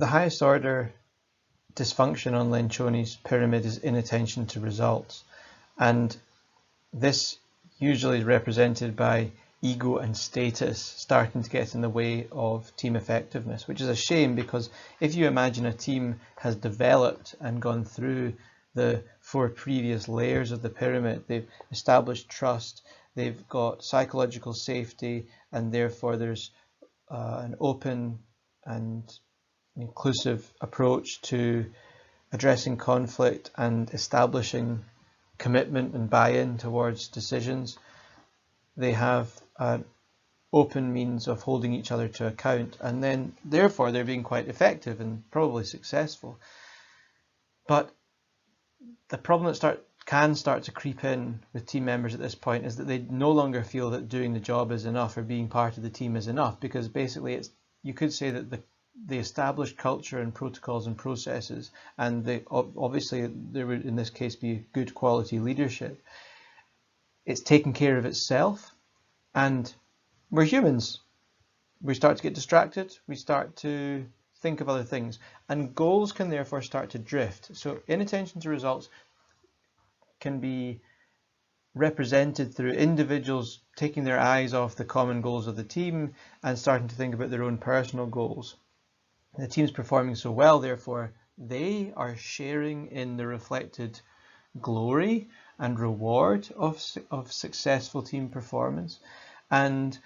The highest order dysfunction on Lencioni's pyramid is inattention to results, and this usually is represented by ego and status starting to get in the way of team effectiveness, which is a shame, because if you imagine a team has developed and gone through the 4 previous layers of the pyramid, they've established trust, they've got psychological safety, and therefore there's an open and inclusive approach to addressing conflict and establishing commitment and buy-in towards decisions. They have an open means of holding each other to account, and then therefore they're being quite effective and probably successful. But the problem that can start to creep in with team members at this point is that they no longer feel that doing the job is enough or being part of the team is enough, because basically you could say that the established culture and protocols and processes, and obviously there would in this case be good quality leadership, it's taken care of itself, and we're humans. We start to get distracted, we start to think of other things, and goals can therefore start to drift. So inattention to results can be represented through individuals taking their eyes off the common goals of the team and starting to think about their own personal goals. The team's performing so well, therefore they are sharing in the reflected glory and reward of successful team performance, and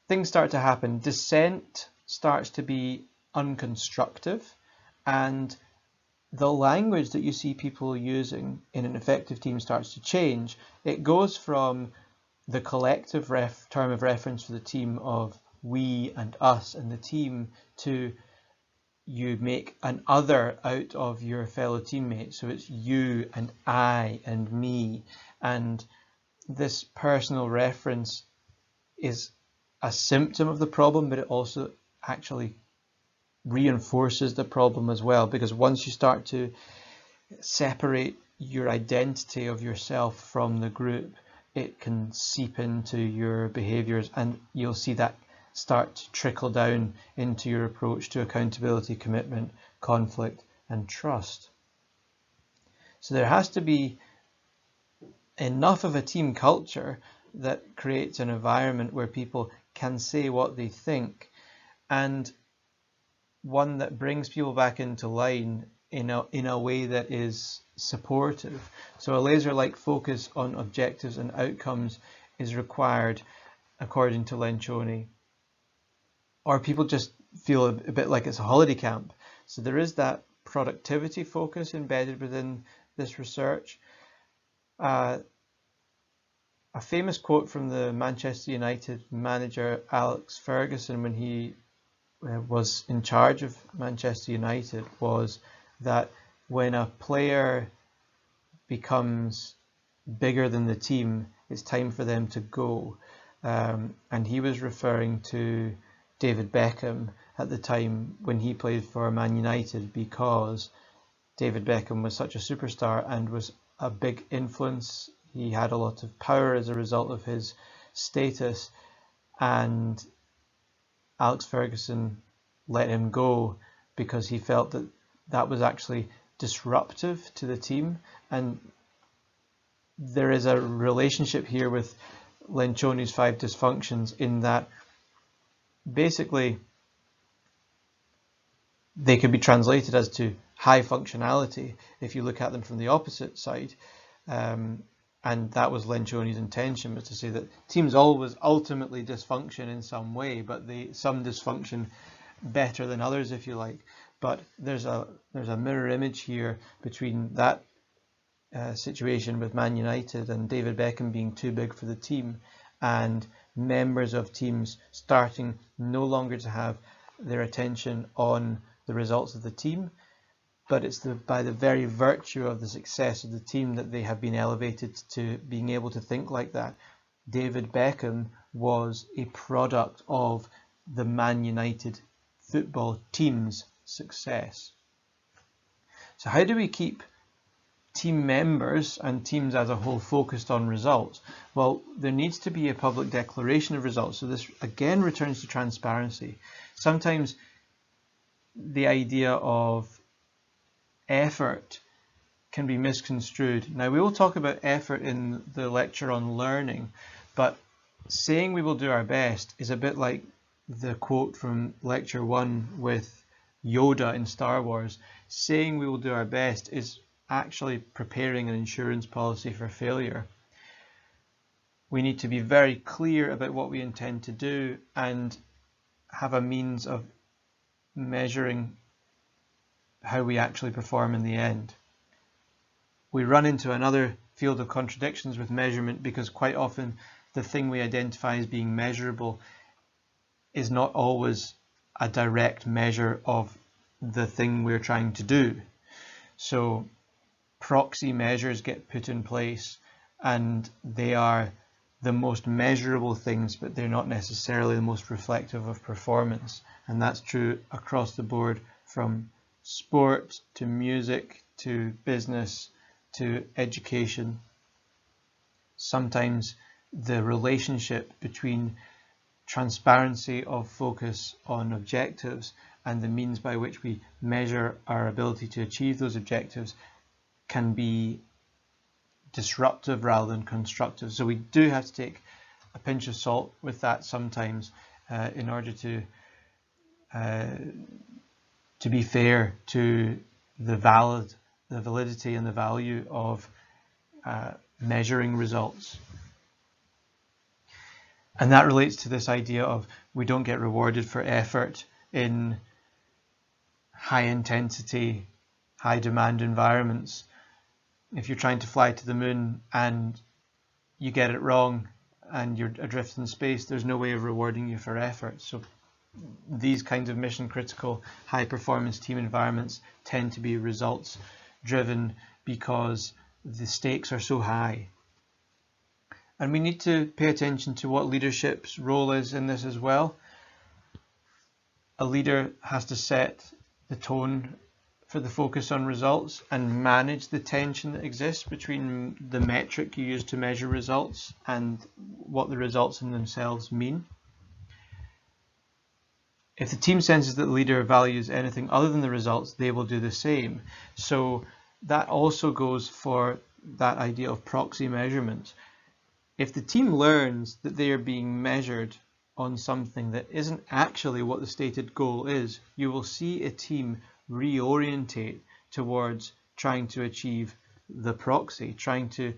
things start to happen. Dissent starts to be unconstructive, and the language that you see people using in an effective team starts to change. It goes from the collective term of reference for the team of we and us and the team to you make an other out of your fellow teammates. So it's you and I and me, and this personal reference is a symptom of the problem, but it also actually reinforces the problem as well, because once you start to separate your identity of yourself from the group, it can seep into your behaviors, and you'll see that start to trickle down into your approach to accountability, commitment, conflict, and trust. So there has to be enough of a team culture that creates an environment where people can say what they think, and one that brings people back into line in a way that is supportive. So a laser-like focus on objectives and outcomes is required, according to Lencioni, or people just feel a bit like it's a holiday camp. So there is that productivity focus embedded within this research. A famous quote from the Manchester United manager Alex Ferguson, when he was in charge of Manchester United, was that when a player becomes bigger than the team, it's time for them to go. And he was referring to David Beckham at the time when he played for Man United, because David Beckham was such a superstar and was a big influence. He had a lot of power as a result of his status, and Alex Ferguson let him go because he felt that that was actually disruptive to the team. And there is a relationship here with Lencioni's 5 dysfunctions, in that basically they could be translated as to high functionality if you look at them from the opposite side. And that was Lencioni's intention, was to say that teams always ultimately dysfunction in some way, but some dysfunction better than others, if you like. But there's a mirror image here between that situation with Man United and David Beckham being too big for the team, and members of teams starting no longer to have their attention on the results of the team, but it's by the very virtue of the success of the team that they have been elevated to being able to think like that. David Beckham was a product of the Man United football team's success. So how do we keep team members and teams as a whole focused on results? Well, there needs to be a public declaration of results. So this again returns to transparency. Sometimes the idea of effort can be misconstrued. Now, we will talk about effort in the lecture on learning, but saying we will do our best is a bit like the quote from lecture 1 with Yoda in Star Wars. Saying we will do our best is actually preparing an insurance policy for failure. We need to be very clear about what we intend to do and have a means of measuring how we actually perform in the end. We run into another field of contradictions with measurement, because quite often the thing we identify as being measurable is not always a direct measure of the thing we're trying to do. So proxy measures get put in place, and they are the most measurable things, but they're not necessarily the most reflective of performance. And that's true across the board, from sport to music to business to education. Sometimes the relationship between transparency of focus on objectives and the means by which we measure our ability to achieve those objectives can be disruptive rather than constructive. So we do have to take a pinch of salt with that sometimes in order to be fair to the validity and the value of measuring results. And that relates to this idea of we don't get rewarded for effort in high intensity, high demand environments. If you're trying to fly to the moon and you get it wrong and you're adrift in space, there's no way of rewarding you for effort. So these kinds of mission critical high performance team environments tend to be results driven because the stakes are so high. And we need to pay attention to what leadership's role is in this as well. A leader has to set the tone for the focus on results and manage the tension that exists between the metric you use to measure results and what the results in themselves mean. If the team senses that the leader values anything other than the results, they will do the same. So that also goes for that idea of proxy measurement. If the team learns that they are being measured on something that isn't actually what the stated goal is, you will see a team reorientate towards trying to achieve the proxy, trying to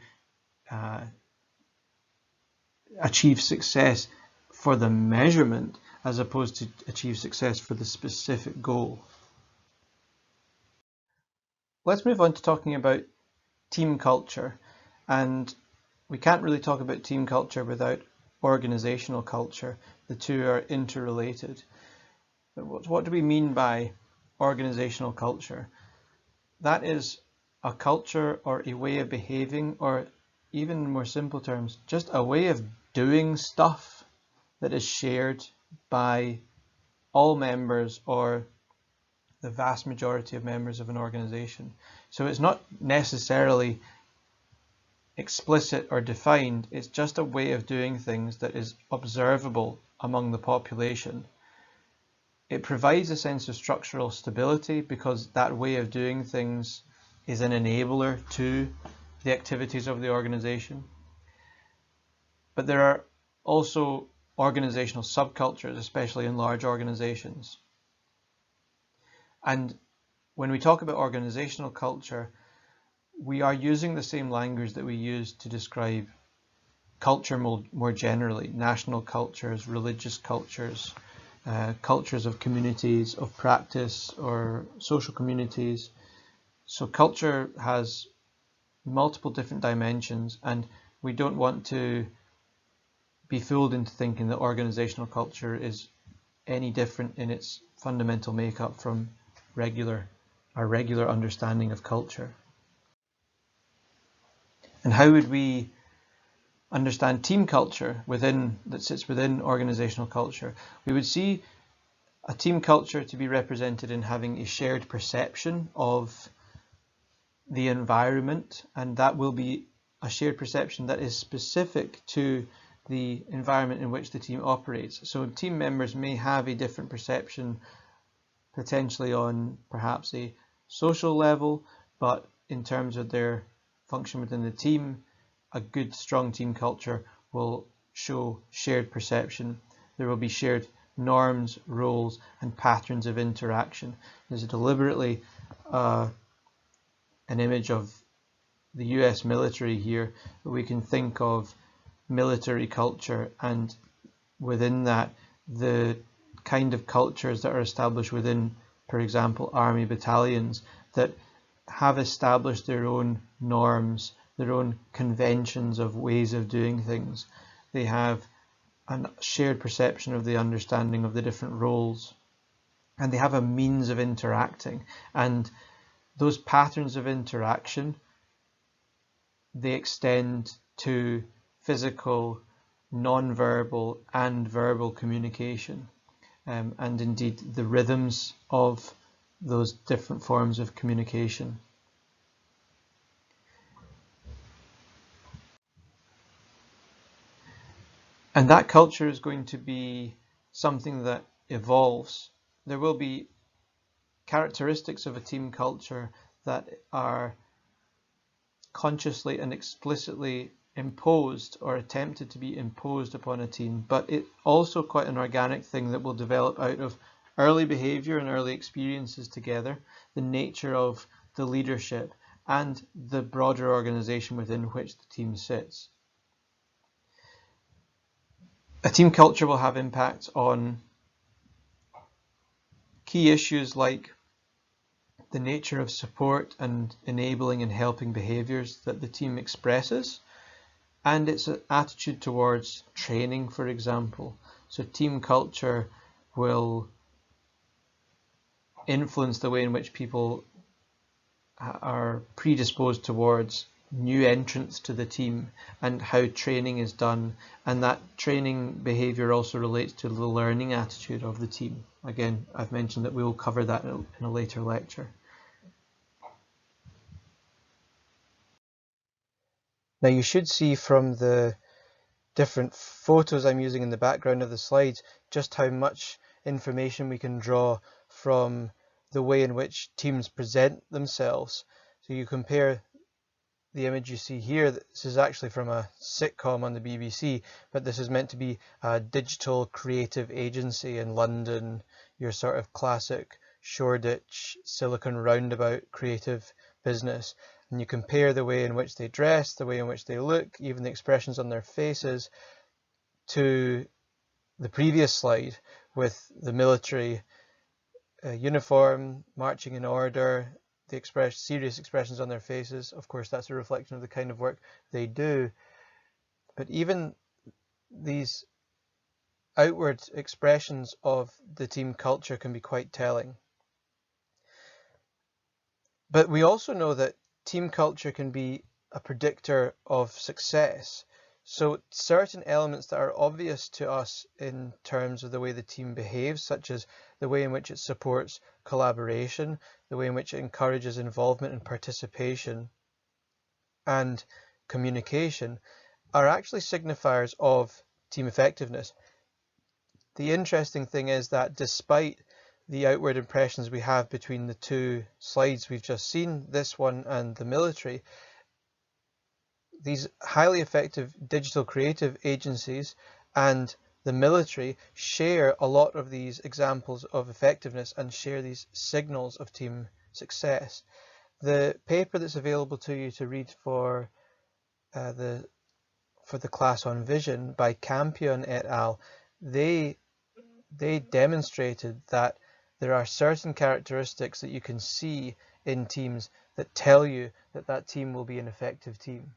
achieve success for the measurement as opposed to achieve success for the specific goal. Let's move on to talking about team culture. And we can't really talk about team culture without organizational culture. The two are interrelated. But what do we mean by organizational culture? That is a culture or a way of behaving, or even in more simple terms, just a way of doing stuff that is shared by all members or the vast majority of members of an organization. So it's not necessarily explicit or defined, it's just a way of doing things that is observable among the population. It provides a sense of structural stability because that way of doing things is an enabler to the activities of the organization. But there are also organizational subcultures, especially in large organizations. And when we talk about organizational culture, we are using the same language that we use to describe culture more generally: national cultures, religious cultures, cultures of communities of practice or social communities. So culture has multiple different dimensions, and we don't want to be fooled into thinking that organizational culture is any different in its fundamental makeup from our regular understanding of culture. And how would we understand team culture that sits within organizational culture? We would see a team culture to be represented in having a shared perception of the environment, and that will be a shared perception that is specific to the environment in which the team operates. So team members may have a different perception potentially on perhaps a social level, but in terms of their function within the team, a good, strong team culture will show shared perception. There will be shared norms, roles, and patterns of interaction. There's deliberately an image of the US military here, but we can think of military culture, and within that, the kind of cultures that are established within, for example, army battalions that have established their own norms, their own conventions of ways of doing things. They have a shared perception of the understanding of the different roles, and they have a means of interacting. And those patterns of interaction, they extend to physical, non-verbal and verbal communication, and indeed the rhythms of those different forms of communication. And that culture is going to be something that evolves. There will be characteristics of a team culture that are consciously and explicitly imposed or attempted to be imposed upon a team, but it's also quite an organic thing that will develop out of early behavior and early experiences together, the nature of the leadership, and the broader organization within which the team sits. A team culture will have impacts on key issues like the nature of support and enabling and helping behaviors that the team expresses, and its attitude towards training, for example. So team culture will influence the way in which people are predisposed towards new entrants to the team and how training is done, and that training behavior also relates to the learning attitude of the team. Again, I've mentioned that we will cover that in a later lecture. Now you should see from the different photos I'm using in the background of the slides just how much information we can draw from the way in which teams present themselves. So you compare the image you see here, this is actually from a sitcom on the BBC, but this is meant to be a digital creative agency in London, your sort of classic Shoreditch, Silicon Roundabout creative business. And you compare the way in which they dress, the way in which they look, even the expressions on their faces, to the previous slide with the military uniform, marching in order, the serious expressions on their faces. Of course, that's a reflection of the kind of work they do. But even these outward expressions of the team culture can be quite telling. But we also know that team culture can be a predictor of success. So certain elements that are obvious to us in terms of the way the team behaves, such as the way in which it supports collaboration, the way in which it encourages involvement and participation and communication, are actually signifiers of team effectiveness. The interesting thing is that despite the outward impressions we have between the two slides we've just seen, this one and the military, these highly effective digital creative agencies and the military share a lot of these examples of effectiveness and share these signals of team success. The paper that's available to you to read for the class on vision by Campion et al., they demonstrated that there are certain characteristics that you can see in teams that tell you that that team will be an effective team.